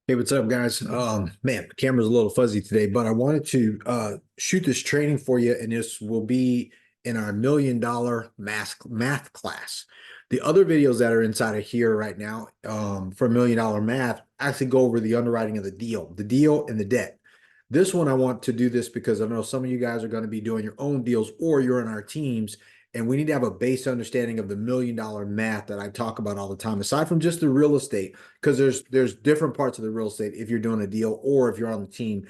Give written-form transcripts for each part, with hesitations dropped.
Hey, what's up, guys? Man, the camera's a little fuzzy today, but I wanted to shoot this training for you, and this will be in our $1 million math class. The other videos that are inside of here right now, for $1 million math, actually go over the underwriting of the deal and the debt. This one, I want to do this because I know some of you guys are going to be doing your own deals, or you're in our teams, and we need to have a base understanding of the $1 million math that I talk about all the time, aside from just the real estate, because there's different parts of the real estate if you're doing a deal or if you're on the team.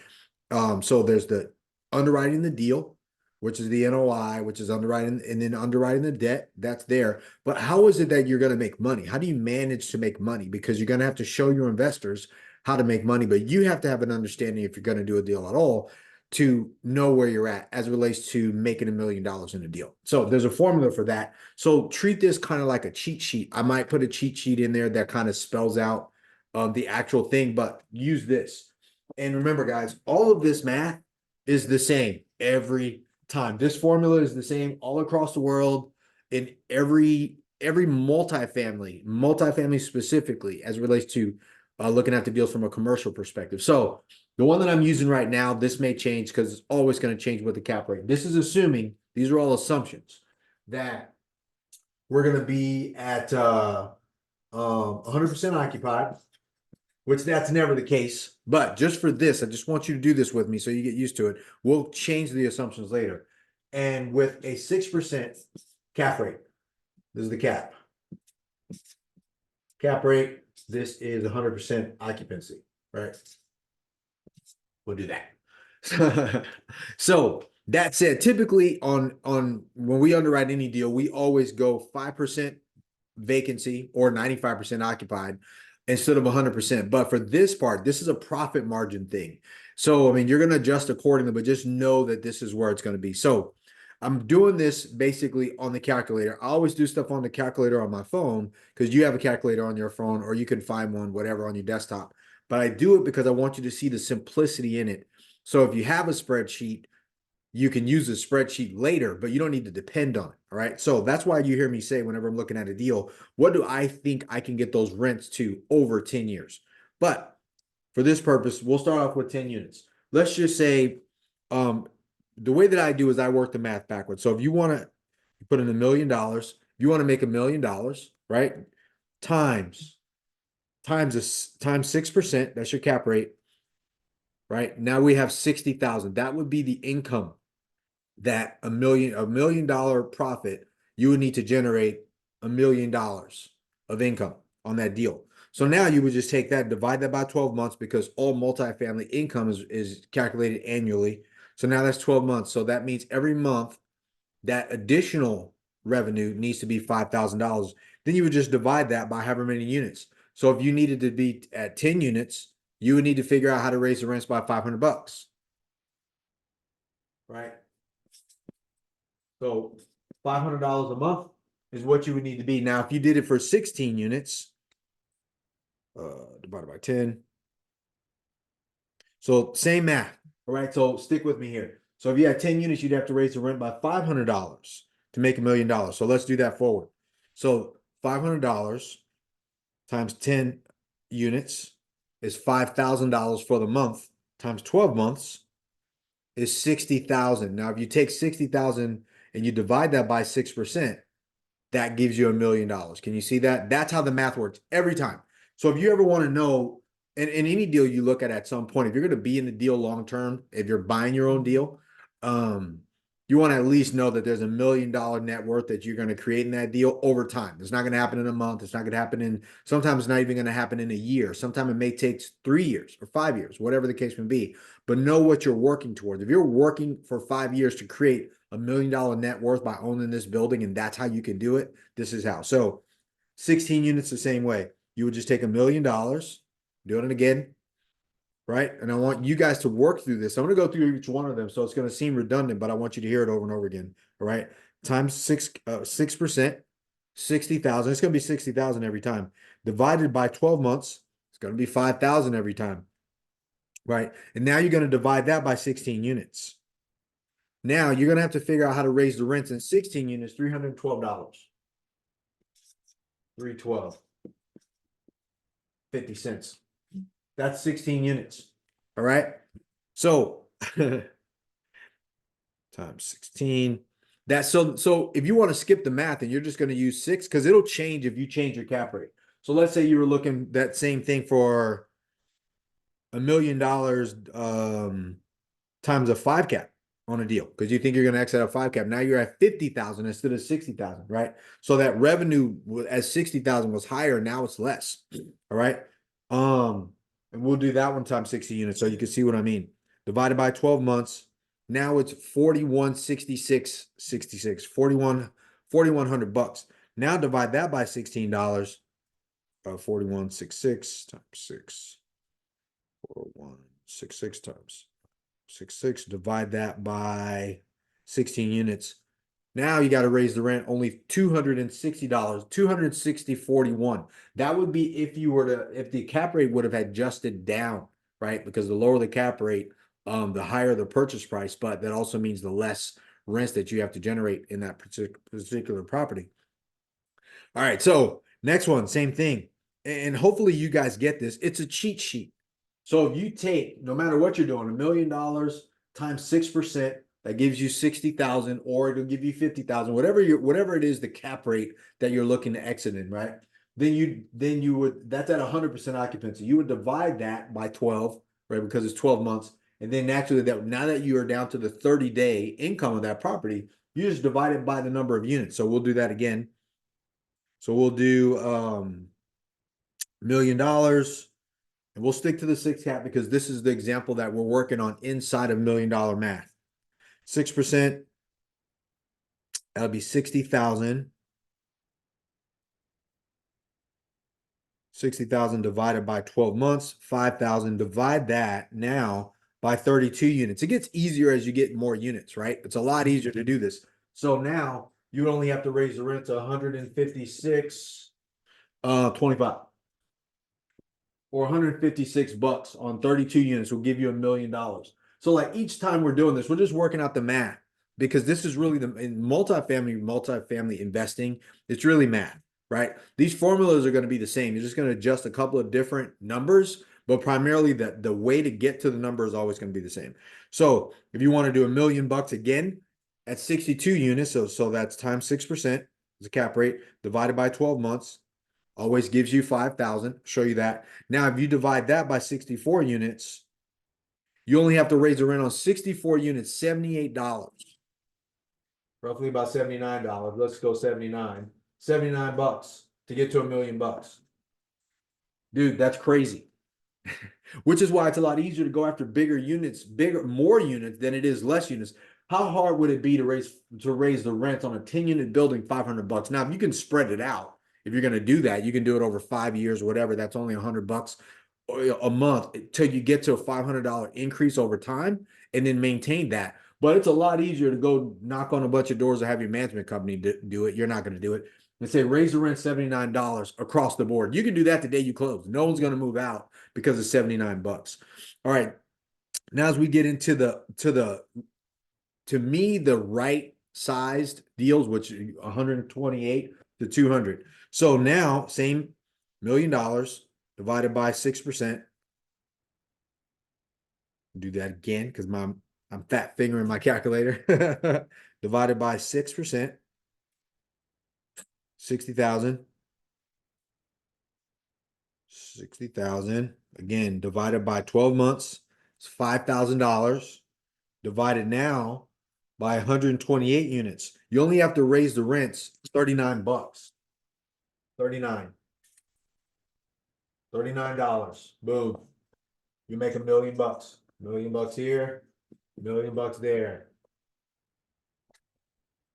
So there's the underwriting the deal, which is the NOI, which is underwriting, and then underwriting the debt. That's there. But how is it that you're going to make money? How do you manage to make money? Because you're going to have to show your investors how to make money, but you have to have an understanding if you're going to do a deal at all to know where you're at as it relates to making $1 million in a deal. So there's a formula for that. So treat this kind of like a cheat sheet. I might put a cheat sheet in there that kind of spells out the actual thing, but use this. And remember, guys, all of this math is the same every time. This formula is the same all across the world in every multifamily specifically as it relates to looking at the deals from a commercial perspective. So the one that I'm using right now, this may change because it's always going to change with the cap rate. This is assuming, these are all assumptions, that we're going to be at 100% occupied, which that's never the case. But just for this, I just want you to do this with me so you get used to it. We'll change the assumptions later. And with a 6% cap rate, this is the cap. Cap rate, this is 100% occupancy, right? We'll do that. So that said, typically on when we underwrite any deal, we always go 5% vacancy or 95% occupied instead of 100%. But for this part, this is a profit margin thing. So, I mean, you're going to adjust accordingly, but just know that this is where it's going to be. So I'm doing this basically on the calculator. I always do stuff on the calculator on my phone because you have a calculator on your phone, or you can find one, whatever, on your desktop. But I do it because I want you to see the simplicity in it. So if you have a spreadsheet, you can use the spreadsheet later, but you don't need to depend on it. All right. So that's why you hear me say, whenever I'm looking at a deal, what do I think I can get those rents to over 10 years? But for this purpose, we'll start off with 10 units. Let's just say, the way that I do is I work the math backwards. So if you want to put in $1 million, you want to make $1 million, right? Times times 6%, that's your cap rate, right? Now we have 60,000. That would be the income that $1 million profit, you would need to generate $1 million of income on that deal. So now you would just take that, divide that by 12 months, because all multifamily income is calculated annually. So now that's 12 months. So that means every month that additional revenue needs to be $5,000. Then you would just divide that by however many units. So if you needed to be at 10 units, you would need to figure out how to raise the rents by $500, right? So $500 a month is what you would need to be. Now, if you did it for 16 units, divided by 10. So same math. All right. So stick with me here. So if you had 10 units, you'd have to raise the rent by $500 to make $1 million. So let's do that forward. So $500 times 10 units is $5,000 for the month, times 12 months is 60,000. Now, if you take 60,000 and you divide that by 6%, that gives you $1 million. Can you see that? That's how the math works every time. So if you ever want to know, in any deal you look at some point, if you're going to be in the deal long term, if you're buying your own deal, you want to at least know that there's $1 million net worth that you're going to create in that deal over time. It's not going to happen in a month. It's not going to happen sometimes it's not even going to happen in a year. Sometimes it may take 3 years or 5 years, whatever the case may be. But know what you're working towards. If you're working for 5 years to create $1 million net worth by owning this building, and that's how you can do it, this is how. So 16 units the same way. You would just take $1 million, doing it again, right? And I want you guys to work through this. I'm going to go through each one of them, so it's going to seem redundant, but I want you to hear it over and over again. All right, times 6%, 60,000. It's going to be 60,000 every time. Divided by 12 months, it's going to be 5,000 every time, right? And now you're going to divide that by 16 units. Now you're going to have to figure out how to raise the rents in 16 units, $312. 312. 50 cents. That's 16 units. All right. So times 16. That's so if you want to skip the math and you're just going to use 6, because it'll change if you change your cap rate. So let's say you were looking that same thing for $1 million times a 5 cap on a deal, because you think you're going to exit a 5 cap. Now you're at 50,000 instead of 60,000, right? So that revenue as 60,000 was higher, now it's less. All right. And we'll do that one times 60 units so you can see what I mean. Divided by 12 months. Now it's 4166.66, 4,100 bucks. Now divide that by $16. 4166 times 6. 4166 times 66. Divide that by 16 units. Now you got to raise the rent only $260, 260.41. That would be if you were to, if the cap rate would have adjusted down, right? Because the lower the cap rate, the higher the purchase price, but that also means the less rents that you have to generate in that particular property. All right, so next one, same thing. And hopefully you guys get this. It's a cheat sheet. So if you take, no matter what you're doing, $1 million times 6%, that gives you 60,000, or it'll give you 50,000, whatever it is, the cap rate that you're looking to exit in, right? Then you would, that's at 100% occupancy. You would divide that by 12, right? Because it's 12 months. And then naturally, that now that you are down to the 30-day income of that property, you just divide it by the number of units. So we'll do that again. So we'll do $1 million. And we'll stick to the 6 cap because this is the example that we're working on inside of $1 million math. 6%, that'll be 60,000. 60,000 divided by 12 months, 5,000. Divide that now by 32 units. It gets easier as you get more units, right? It's a lot easier to do this. So now you only have to raise the rent to 156.25. Or 156 bucks on 32 units will give you $1 million. So like each time we're doing this, we're just working out the math, because this is really in multifamily investing, it's really math, right? These formulas are going to be the same. You're just going to adjust a couple of different numbers, but primarily the way to get to the number is always going to be the same. So if you want to do $1 million again at 62 units, so that's times 6% is a cap rate divided by 12 months. Always gives you 5,000. Show you that. Now, if you divide that by 64 units, you only have to raise the rent on 64 units, $78. Roughly about $79. Let's go 79. 79 bucks to get to $1 million. Dude, that's crazy. Which is why it's a lot easier to go after bigger units, more units than it is less units. How hard would it be to raise the rent on a 10-unit building, $500? Now, if you can spread it out, if you're going to do that, you can do it over 5 years or whatever. That's only $100 a month until you get to a $500 increase over time and then maintain that. But it's a lot easier to go knock on a bunch of doors or have your management company do it. You're not going to do it. And say, raise the rent $79 across the board. You can do that the day you close. No one's going to move out because of 79 bucks. All right. Now, as we get into to me, the right sized deals, which 128 to 200. So now, same $1 million divided by 6%. Do that again because I'm fat fingering my calculator. Divided by 6%, 60,000. 60,000. Again, divided by 12 months, it's $5,000. Divided now by 128 units. You only have to raise the rents 39 bucks. 39. $39. Boom. You make $1 million. $1 million here, $1 million there.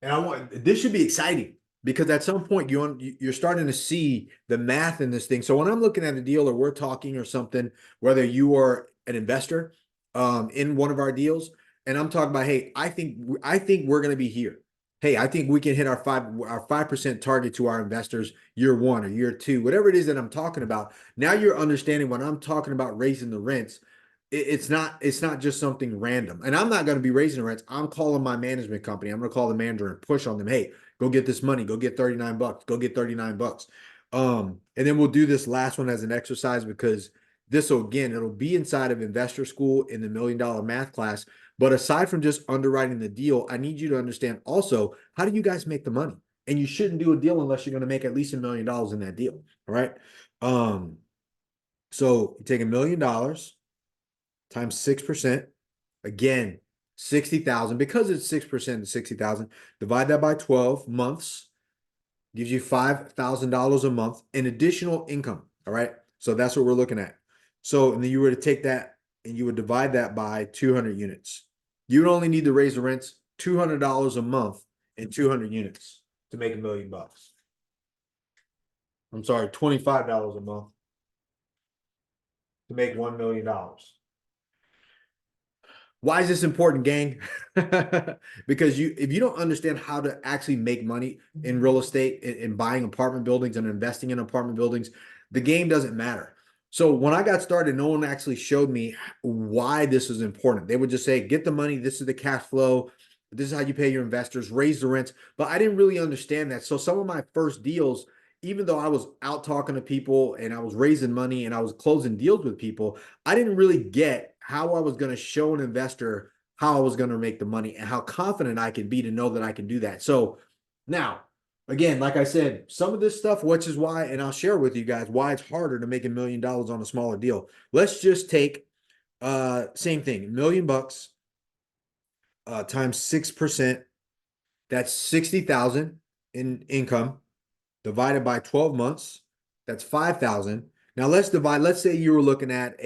And this should be exciting because at some point you're starting to see the math in this thing. So when I'm looking at a deal or we're talking or something, whether you are an investor in one of our deals, and I'm talking about, hey, I think we're going to be here. Hey, I think we can hit our 5% target to our investors year 1 or year 2, whatever it is that I'm talking about. Now you're understanding when I'm talking about raising the rents, it's not just something random. And I'm not going to be raising the rents. I'm calling my management company. I'm going to call the manager and push on them. Hey, go get this money. Go get 39 bucks. Go get 39 bucks. And then we'll do this last one as an exercise because This will, again, it'll be inside of investor school in the $1 million math class. But aside from just underwriting the deal, I need you to understand also, how do you guys make the money? And you shouldn't do a deal unless you're going to make at least $1 million in that deal. All right. So you take $1 million times 6%. Again, 60,000, because it's 6% to 60,000, divide that by 12 months, gives you $5,000 a month in additional income. All right. So that's what we're looking at. So, and then you were to take that and you would divide that by 200 units. You would only need to raise the rents $200 a month in 200 units to make $1 million. I'm sorry, $25 a month to make $1 million. Why is this important, gang? Because if you don't understand how to actually make money in real estate, in buying apartment buildings and investing in apartment buildings, the game doesn't matter. So when I got started, no one actually showed me why this is important. They would just say, get the money, this is the cash flow, this is how you pay your investors, raise the rents. But I didn't really understand that. So some of my first deals, even though I was out talking to people and I was raising money and I was closing deals with people, I didn't really get how I was going to show an investor how I was going to make the money and how confident I could be to know that I can do that. So now, again, like I said, some of this stuff, which is why, and I'll share with you guys why it's harder to make $1 million on a smaller deal. Let's just take same thing, $1 million times 6%. That's 60,000 in income divided by 12 months. That's 5,000. Now let's divide, let's say you were looking at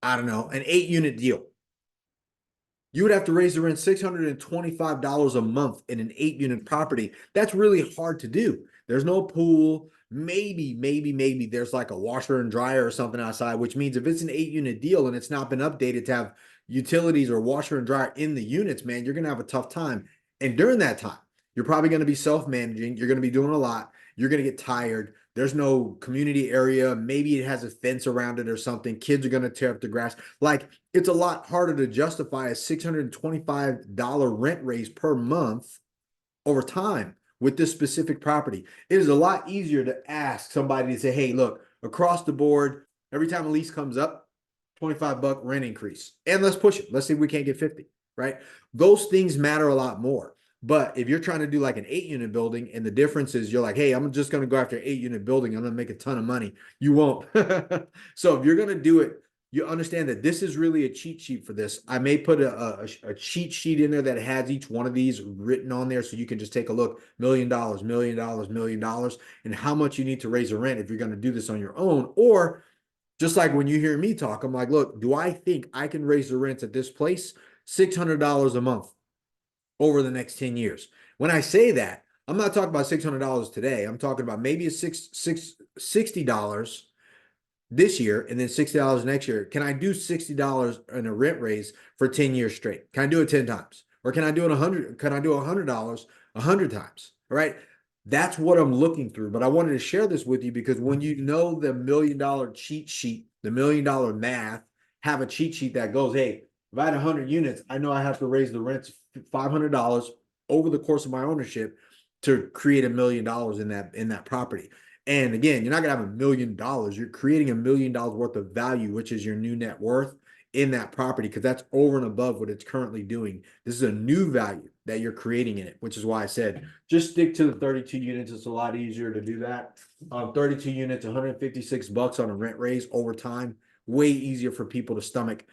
I don't know, an 8-unit deal. You would have to raise the rent $625 a month in an 8-unit property. That's really hard to do. There's no pool. Maybe there's like a washer and dryer or something outside, which means if it's an 8-unit deal and it's not been updated to have utilities or washer and dryer in the units, man, you're going to have a tough time. And during that time, you're probably going to be self-managing. You're going to be doing a lot. You're going to get tired. There's no community area. Maybe it has a fence around it or something. Kids are going to tear up the grass. Like, it's a lot harder to justify a $625 rent raise per month over time with this specific property. It is a lot easier to ask somebody to say, hey, look, across the board, every time a lease comes up, $25 rent increase. And let's push it. Let's see if we can't get 50, right? Those things matter a lot more. But if you're trying to do like an 8-unit building and the difference is you're like, hey, I'm just going to go after an 8-unit building, I'm going to make a ton of money. You won't. So if you're going to do it, you understand that this is really a cheat sheet for this. I may put a cheat sheet in there that has each one of these written on there so you can just take a look. $1 million, $1 million, $1 million, and how much you need to raise a rent if you're going to do this on your own. Or just like when you hear me talk, I'm like, look, do I think I can raise the rents at this place $600 a month over the next 10 years? When I say that, I'm not talking about $600 today. I'm talking about maybe $60 this year and then $60 next year. Can I do $60 in a rent raise for 10 years straight? Can I do it 10 times? Or can I do it 100? Can I do $100 100 times? All right. That's what I'm looking through. But I wanted to share this with you because when you know the $1 million cheat sheet, the $1 million math, have a cheat sheet that goes, hey, if I had 100 units, I know I have to raise the rents $500 over the course of my ownership to create $1 million in that property. And again, you're not gonna have $1 million. You're creating $1 million worth of value, which is your new net worth in that property, because that's over and above what it's currently doing. This is a new value that you're creating in it, which is why I said just stick to the 32 units. It's a lot easier to do that. 32 units, $156 on a rent raise over time, way easier for people to stomach.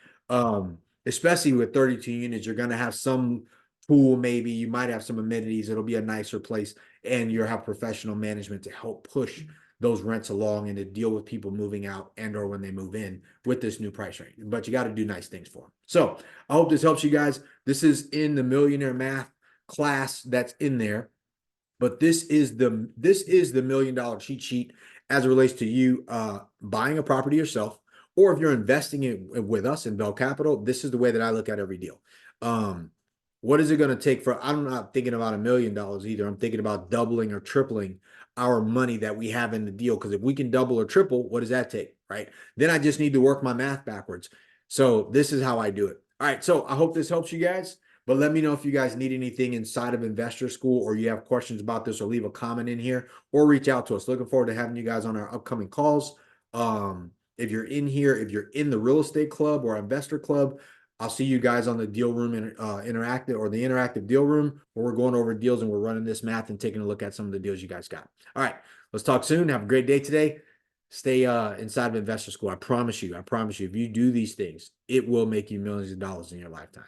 Especially with 32 units, you're gonna have some pool, maybe you might have some amenities. It'll be a nicer place, and you'll have professional management to help push those rents along and to deal with people moving out and or when they move in with this new price range. But you got to do nice things for them. So I hope this helps you guys. This is in the millionaire math class that's in there. But this is the $1 million cheat sheet as it relates to you buying a property yourself, or if you're investing it with us in Bell Capital. This is the way that I look at every deal. What is it going to take for, I'm not thinking about $1 million either. I'm thinking about doubling or tripling our money that we have in the deal. Because if we can double or triple, what does that take, right? Then I just need to work my math backwards. So this is how I do it. All right. So I hope this helps you guys. But let me know if you guys need anything inside of Investor School, or you have questions about this, or leave a comment in here, or reach out to us. Looking forward to having you guys on our upcoming calls. If you're in here, if you're in the real estate club or investor club, I'll see you guys on the deal room interactive or the interactive deal room where we're going over deals and we're running this math and taking a look at some of the deals you guys got. All right, let's talk soon. Have a great day today. Stay inside of investor school. I promise you, if you do these things, it will make you millions of dollars in your lifetime.